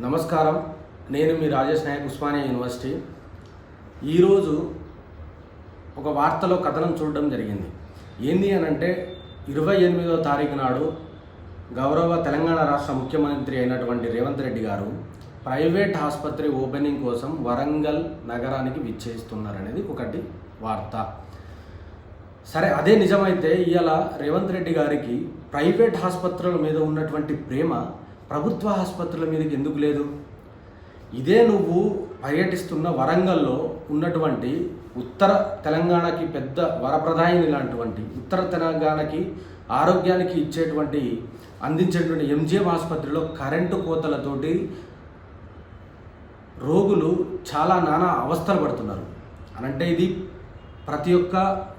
నమస్కారం. నేను మీ రాజేష్ నాయక్, ఉస్మానియా యూనివర్సిటీ. ఈరోజు ఒక వార్తలో కథనం చూడడం జరిగింది. ఏంది అని అంటే 28వ తారీఖు నాడు గౌరవ తెలంగాణ రాష్ట్ర ముఖ్యమంత్రి అయినటువంటి రేవంత్ రెడ్డి గారు ప్రైవేట్ ఆసుపత్రి ఓపెనింగ్ కోసం వరంగల్ నగరానికి విచ్చేస్తున్నారనేది ఒకటి వార్త. సరే, అదే నిజమైతే ఇవాళ రేవంత్ రెడ్డి గారికి ప్రైవేట్ ఆసుపత్రుల మీద ఉన్నటువంటి ప్రేమ ప్రభుత్వ ఆసుపత్రుల మీదకి ఎందుకు లేదు? ఇదే నువ్వు పర్యటిస్తున్న వరంగల్లో ఉన్నటువంటి ఉత్తర తెలంగాణకి పెద్ద వరప్రదాయిని లాంటివంటి ఉత్తర తెలంగాణకి ఆరోగ్యానికి అందించేటువంటి ఎంజిఎం ఆసుపత్రిలో కరెంటు కోతలతోటి రోగులు చాలా నానా అవస్థలు పడుతున్నారు. అనంటే ఇది ప్రతి ఒక్క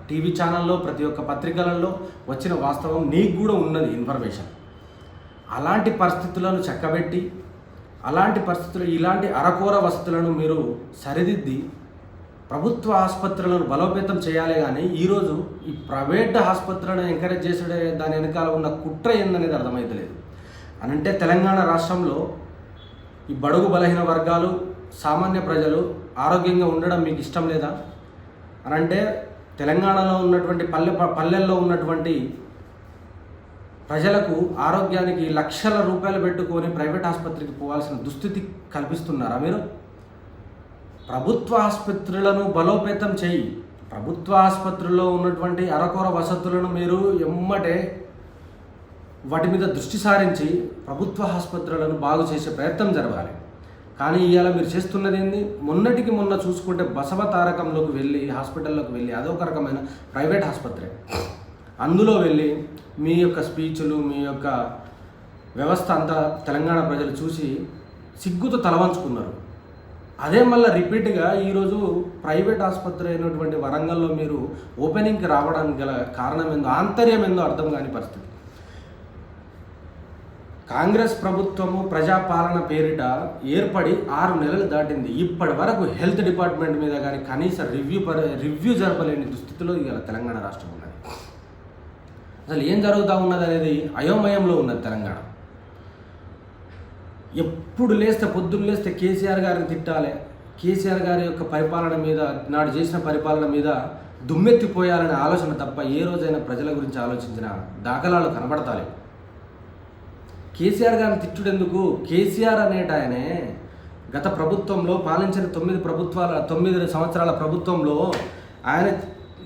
టీవీ ఛానల్లో, ప్రతి ఒక్క పత్రికలలో వచ్చిన వాస్తవం, నీకు కూడా ఉన్నది ఇన్ఫర్మేషన్. అలాంటి పరిస్థితులను చక్కబెట్టి, ఇలాంటి అరకొర వసతులను మీరు సరిదిద్ది ప్రభుత్వ ఆసుపత్రులను బలోపేతం చేయాలి. కానీ ఈరోజు ఈ ప్రైవేట్ ఆసుపత్రులను ఎంకరేజ్ చేసే దాని వెనకాల ఉన్న కుట్ర ఏందనేది అర్థమవుతలేదు. అనంటే తెలంగాణ రాష్ట్రంలో ఈ బడుగు బలహీన వర్గాలు, సామాన్య ప్రజలు ఆరోగ్యంగా ఉండడం మీకు ఇష్టం లేదా? అనంటే తెలంగాణలో ఉన్నటువంటి పల్లెల్లో ఉన్నటువంటి ప్రజలకు ఆరోగ్యానికి లక్షల రూపాయలు పెట్టుకొని ప్రైవేట్ ఆసుపత్రికి పోవాల్సిన దుస్థితి కల్పిస్తున్నారా మీరు? ప్రభుత్వ ఆసుపత్రులను బలోపేతం చేయి. ప్రభుత్వ ఆసుపత్రుల్లో ఉన్నటువంటి అరకొర వసతులను మీరు ఎమ్మటే వాటి మీద దృష్టి సారించి ప్రభుత్వ ఆసుపత్రులను బాగు చేసే ప్రయత్నం జరగాలి. కానీ ఇవాళ మీరు చేస్తున్నది ఏంది? మొన్నటికి మొన్న చూసుకుంటే బసవ తారకంలోకి వెళ్ళి, హాస్పిటల్లోకి వెళ్ళి, అదొక రకమైన ప్రైవేట్ ఆసుపత్రి. అందులో వెళ్ళి మీ యొక్క స్పీచ్లు, మీ యొక్క వ్యవస్థ అంతా తెలంగాణ ప్రజలు చూసి సిగ్గుతో తలవంచుకున్నారు. అదే మళ్ళీ రిపీట్గా ఈరోజు ప్రైవేట్ ఆసుపత్రి అయినటువంటి వరంగల్లో మీరు ఓపెనింగ్కి రావడానికి గల కారణం ఏందో, ఆంతర్యం ఏందో అర్థం కాని పరిస్థితి. కాంగ్రెస్ ప్రభుత్వము ప్రజాపాలన పేరిట ఏర్పడి 6 నెలలు దాటింది. ఇప్పటి వరకు హెల్త్ డిపార్ట్మెంట్ మీద కానీ కనీస రివ్యూ జరపలేని దుస్థితిలో ఇవాళ తెలంగాణ రాష్ట్రం ఉన్నది. అసలు ఏం జరుగుతూ ఉన్నది అనేది అయోమయంలో ఉన్నది తెలంగాణ. ఎప్పుడు పొద్దున్న లేస్తే కేసీఆర్ గారిని తిట్టాలి, కేసీఆర్ గారి యొక్క పరిపాలన మీద, నాడు చేసిన పరిపాలన మీద దుమ్మెత్తిపోయాలనే ఆలోచన తప్ప ఏ రోజైనా ప్రజల గురించి ఆలోచించిన దాఖలాలు కనబడతాయి. కేసీఆర్ గారిని తిట్టుడెందుకు? కేసీఆర్ అనేట ఆయనే గత ప్రభుత్వంలో పాలించిన 9 సంవత్సరాల ప్రభుత్వంలో ఆయన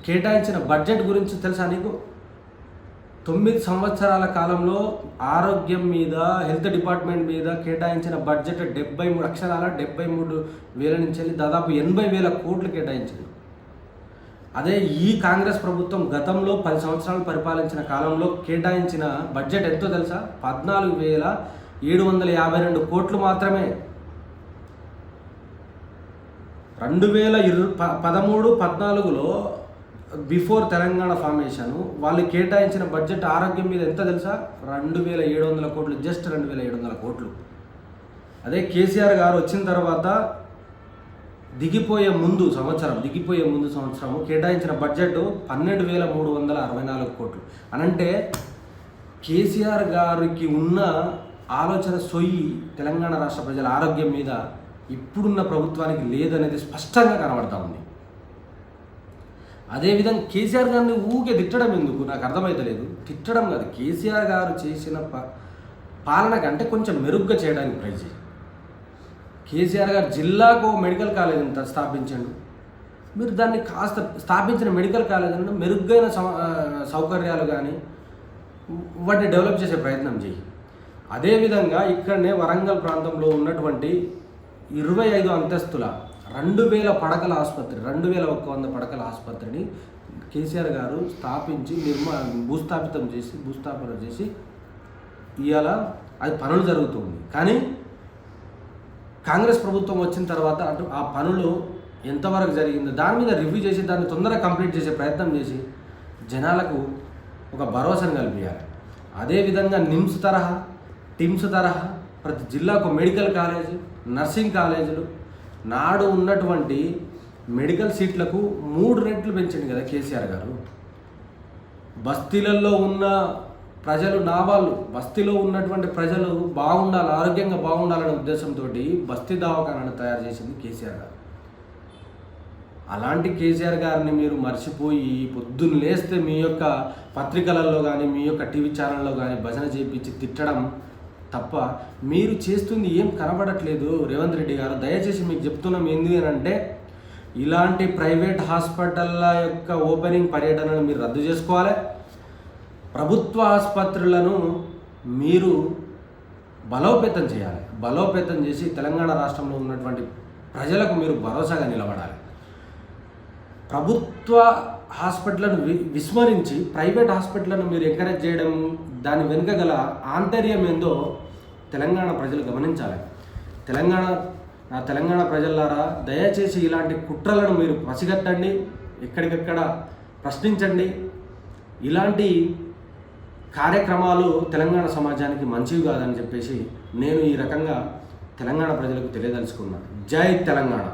కేటాయించిన బడ్జెట్ గురించి తెలుసా నీకు? 9 సంవత్సరాల కాలంలో ఆరోగ్యం మీద, హెల్త్ డిపార్ట్మెంట్ మీద కేటాయించిన బడ్జెట్ 73,000 నుంచి వెళ్ళి దాదాపు 80,000 కోట్లు కేటాయించింది. అదే ఈ కాంగ్రెస్ ప్రభుత్వం గతంలో 10 సంవత్సరాలు పరిపాలించిన కాలంలో కేటాయించిన బడ్జెట్ ఎంతో తెలుసా? 14,752 కోట్లు మాత్రమే. 2013-14లో బిఫోర్ తెలంగాణ ఫార్మేషన్ వాళ్ళు కేటాయించిన బడ్జెట్ ఆరోగ్యం మీద ఎంత తెలుసా? 2,700 కోట్లు, జస్ట్ 2,700 కోట్లు. అదే కేసీఆర్ గారు వచ్చిన తర్వాత దిగిపోయే ముందు సంవత్సరం కేటాయించిన బడ్జెట్ 12,364 కోట్లు. అనంటే కేసీఆర్ గారికి ఉన్న ఆలోచన సొయ్యి తెలంగాణ రాష్ట్ర ప్రజల ఆరోగ్యం మీద ఇప్పుడున్న ప్రభుత్వానికి లేదనేది స్పష్టంగా కనబడతా ఉంది. అదేవిధంగా కేసీఆర్ గారిని ఊకే తిట్టడం ఎందుకు నాకు అర్థమైతలేదు. తిట్టడం కాదు, కేసీఆర్ గారు చేసిన పాలన కంటే కొంచెం మెరుగ్గా చేయడానికి ట్రై చేయి. కేసీఆర్ గారు జిల్లాకు మెడికల్ కాలేజ్ అంతా స్థాపించండు. మీరు దాన్ని కాస్త స్థాపించిన మెడికల్ కాలేజ్ అంటే మెరుగ్గైన సౌకర్యాలు కానీ వాటిని డెవలప్ చేసే ప్రయత్నం చేయి. అదేవిధంగా ఇక్కడనే వరంగల్ ప్రాంతంలో ఉన్నటువంటి 25 అంతస్తుల 2,000 పడకల ఆసుపత్రి, 2,100 పడకల ఆసుపత్రిని కేసీఆర్ గారు స్థాపించి భూస్థాపన చేసి ఇవాళ అది పనులు జరుగుతుంది. కానీ కాంగ్రెస్ ప్రభుత్వం వచ్చిన తర్వాత ఆ పనులు ఎంతవరకు జరిగిందో దాని మీద రివ్యూ చేసి దాన్ని తొందరగా కంప్లీట్ చేసే ప్రయత్నం చేసి జనాలకు ఒక భరోసాను కల్పించాలి. అదేవిధంగా టిమ్స్ తరహా ప్రతి జిల్లాకు మెడికల్ కాలేజీ, నర్సింగ్ కాలేజీలు, నాడు ఉన్నటువంటి మెడికల్ సీట్లకు 3 రెట్లు పెంచింది కదా కేసీఆర్ గారు. బస్తీలలో ఉన్న ప్రజలు నా వాళ్ళు బస్తీలో ఉన్నటువంటి ప్రజలు బాగుండాలి, ఆరోగ్యంగా బాగుండాలనే ఉద్దేశంతో బస్తీ దవాఖానాను తయారు చేసింది కేసీఆర్ గారు. అలాంటి కేసీఆర్ గారిని మీరు మర్చిపోయి పొద్దున్న లేస్తే మీ యొక్క పత్రికలలో కానీ మీ యొక్క టీవీ ఛానల్లో కానీ భజన చేయించి తిట్టడం తప్ప మీరు చేస్తుంది ఏం కనబడట్లేదు. రేవంత్ రెడ్డి గారు దయచేసి మీకు చెప్తున్నాం ఏంది అని అంటే, ఇలాంటి ప్రైవేట్ హాస్పిటళ్ళ యొక్క ఓపెనింగ్ పర్యటనను మీరు రద్దు చేసుకోవాలి. ప్రభుత్వ ఆసుపత్రులను మీరు బలోపేతం చేయాలి. బలోపేతం చేసి తెలంగాణ రాష్ట్రంలో ఉన్నటువంటి ప్రజలకు మీరు భరోసాగా నిలబడాలి. ప్రభుత్వ హాస్పిటళ్లను విస్మరించి ప్రైవేట్ హాస్పిటళ్లను మీరు ఎంకరేజ్ చేయడం, దాని వెనుక గల ఆంతర్యం ఏందో తెలంగాణ ప్రజలు గమనించాలి. తెలంగాణ ప్రజలారా దయచేసి ఇలాంటి కుట్రలను మీరు పసిగట్టండి, ఎక్కడికక్కడ ప్రశ్నించండి. ఇలాంటి కార్యక్రమాలు తెలంగాణ సమాజానికి మంచివి కాదని చెప్పేసి నేను ఈ రకంగా తెలంగాణ ప్రజలకు తెలియదలుచుకున్నాను. జై తెలంగాణ.